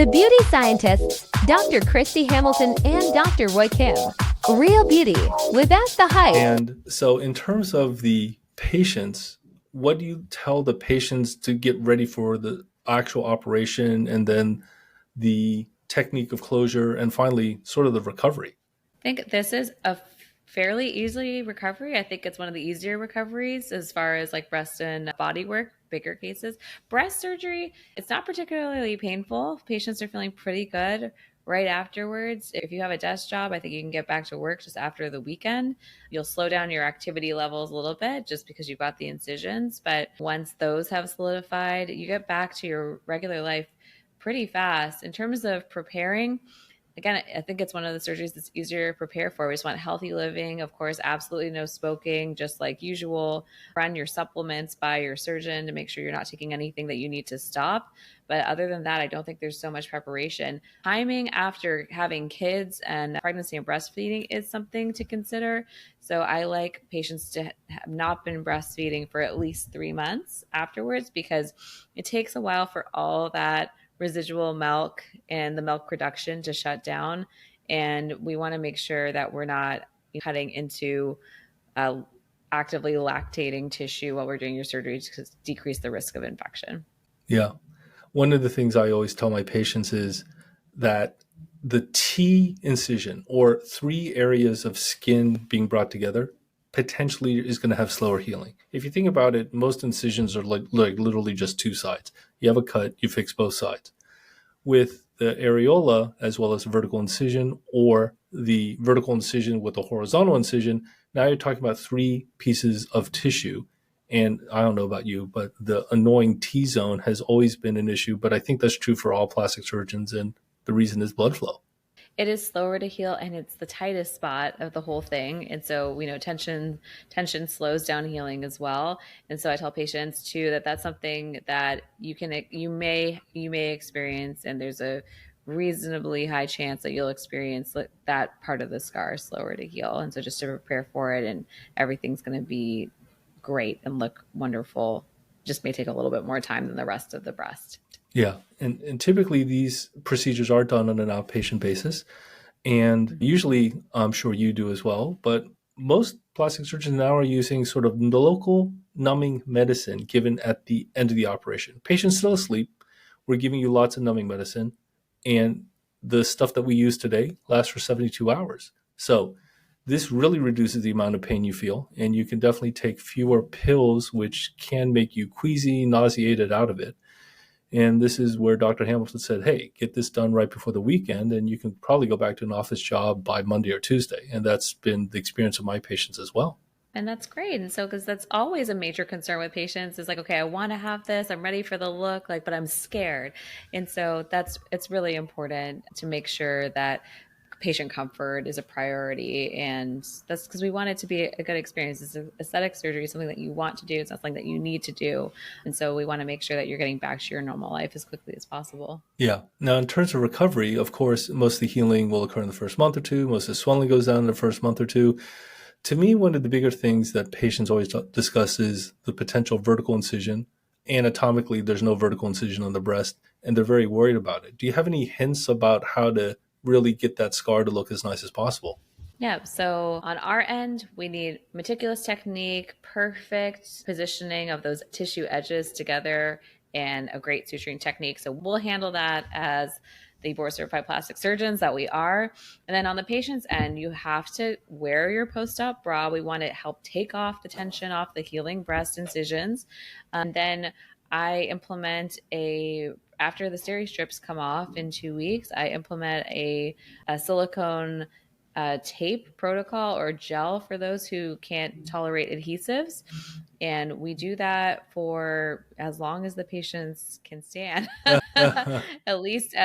The beauty scientists, Dr. Kristy Hamilton and Dr. Roy Kim. Real beauty without the hype. And so in terms of the patients, what do you tell the patients to get ready for the actual operation and then the technique of closure and finally sort of the recovery? I think this is a fairly easy recovery. I think it's one of the easier recoveries as far as like breast and body work, bigger cases. Breast surgery, it's not particularly painful. Patients are feeling pretty good right afterwards. If you have a desk job, I think you can get back to work just after the weekend. You'll slow down your activity levels a little bit just because you've got the incisions. But once those have solidified, you get back to your regular life pretty fast. In terms of preparing, again, I think it's one of the surgeries that's easier to prepare for. We just want healthy living. Of course, absolutely no smoking, just like usual. Run your supplements by your surgeon to make sure you're not taking anything that you need to stop. But other than that, I don't think there's so much preparation. Timing after having kids and pregnancy and breastfeeding is something to consider. So I like patients to have not been breastfeeding for at least 3 months afterwards, because it takes a while for all that residual milk and the milk production to shut down. And we want to make sure that we're not cutting into actively lactating tissue while we're doing your surgery to decrease the risk of infection. Yeah. One of the things I always tell my patients is that the T incision, or 3 areas of skin being brought together, potentially is going to have slower healing. If you think about it, most incisions are like literally just 2 sides. You have a cut, you fix both sides. With the areola, as well as vertical incision, or the vertical incision with a horizontal incision, now you're talking about 3 pieces of tissue. And I don't know about you, but the annoying T-zone has always been an issue, but I think that's true for all plastic surgeons, and the reason is blood flow. It is slower to heal, and it's the tightest spot of the whole thing. And so we know tension slows down healing as well. And so I tell patients too that that's something that you may experience, and there's a reasonably high chance that you'll experience that part of the scar slower to heal. And so just to prepare for it, and everything's going to be great and look wonderful. Just may take a little bit more time than the rest of the breast. Yeah. And typically these procedures are done on an outpatient basis. And usually, I'm sure you do as well, but most plastic surgeons now are using sort of the local numbing medicine given at the end of the operation. Patient's still asleep. We're giving you lots of numbing medicine. And the stuff that we use today lasts for 72 hours. So this really reduces the amount of pain you feel. And you can definitely take fewer pills, which can make you queasy, nauseated out of it. And this is where Dr. Hamilton said, hey, get this done right before the weekend, and you can probably go back to an office job by Monday or Tuesday. And that's been the experience of my patients as well. And that's great. And so, because that's always a major concern with patients is like, okay, I want to have this, I'm ready for the look, but I'm scared. And so it's really important to make sure that patient comfort is a priority. And that's because we want it to be a good experience. It's aesthetic surgery, something that you want to do. It's not something that you need to do. And so we want to make sure that you're getting back to your normal life as quickly as possible. Yeah. Now, in terms of recovery, of course, most of the healing will occur in the first month or two. Most of the swelling goes down in the first month or two. To me, one of the bigger things that patients always discuss is the potential vertical incision. Anatomically, there's no vertical incision on the breast, and they're very worried about it. Do you have any hints about how to really get that scar to look as nice as possible? Yeah. So on our end, we need meticulous technique, perfect positioning of those tissue edges together, and a great suturing technique. So we'll handle that as the board certified plastic surgeons that we are. And then on the patient's end, you have to wear your post-op bra. We want to help take off the tension off the healing breast incisions. And then I implement after the steri strips come off in 2 weeks, I implement a silicone tape protocol or gel for those who can't tolerate adhesives. And we do that for as long as the patients can stand, at least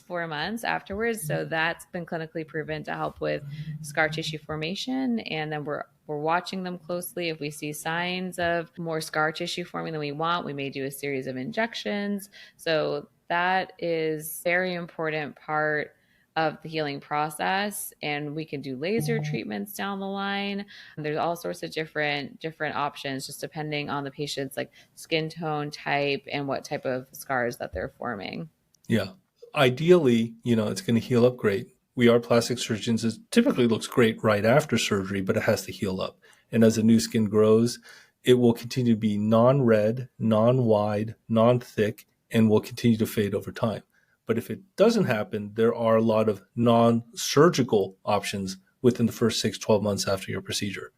4 months afterwards. So that's been clinically proven to help with scar tissue formation. And then we're watching them closely. If we see signs of more scar tissue forming than we want, we may do a series of injections. So that is a very important part of the healing process. And we can do laser treatments down the line. There's all sorts of different options, just depending on the patient's like skin tone type and what type of scars that they're forming. Yeah. ideally, it's going to heal up great. We are plastic surgeons. It typically looks great right after surgery, but it has to heal up. And as the new skin grows, it will continue to be non-red, non-wide, non-thick, and will continue to fade over time. But if it doesn't happen, there are a lot of non-surgical options within the first 6-12 months after your procedure.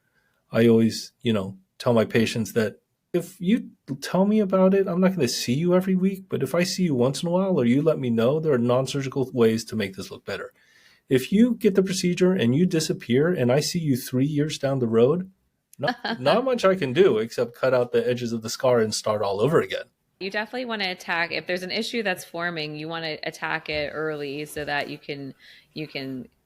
I always, tell my patients that if you tell me about it, I'm not going to see you every week, but if I see you once in a while or you let me know, there are non-surgical ways to make this look better. If you get the procedure and you disappear and I see you 3 years down the road, not much I can do except cut out the edges of the scar and start all over again. You definitely want to attack, if there's an issue that's forming, you want to attack it early so that you can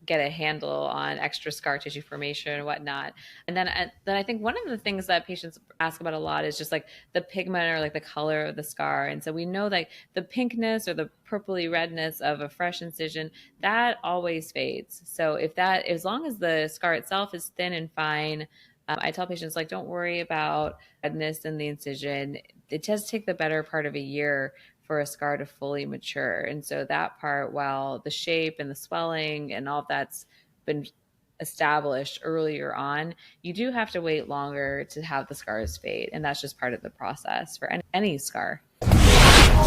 get a handle on extra scar tissue formation and whatnot. And then I think one of the things that patients ask about a lot is just like the pigment or like the color of the scar. And so we know that the pinkness or the purpley redness of a fresh incision, that always fades. So as long as the scar itself is thin and fine, I tell patients, like, don't worry about redness in the incision. It does take the better part of a year for a scar to fully mature. And so that part, while the shape and the swelling and all of that's been established earlier on, you do have to wait longer to have the scars fade. And that's just part of the process for any scar.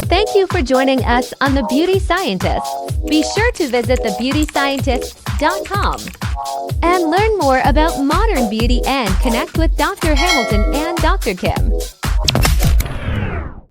Thank you for joining us on The Beauty Scientist. Be sure to visit thebeautyscientist.com and learn more about modern beauty and connect with Dr. Hamilton and Dr. Kim.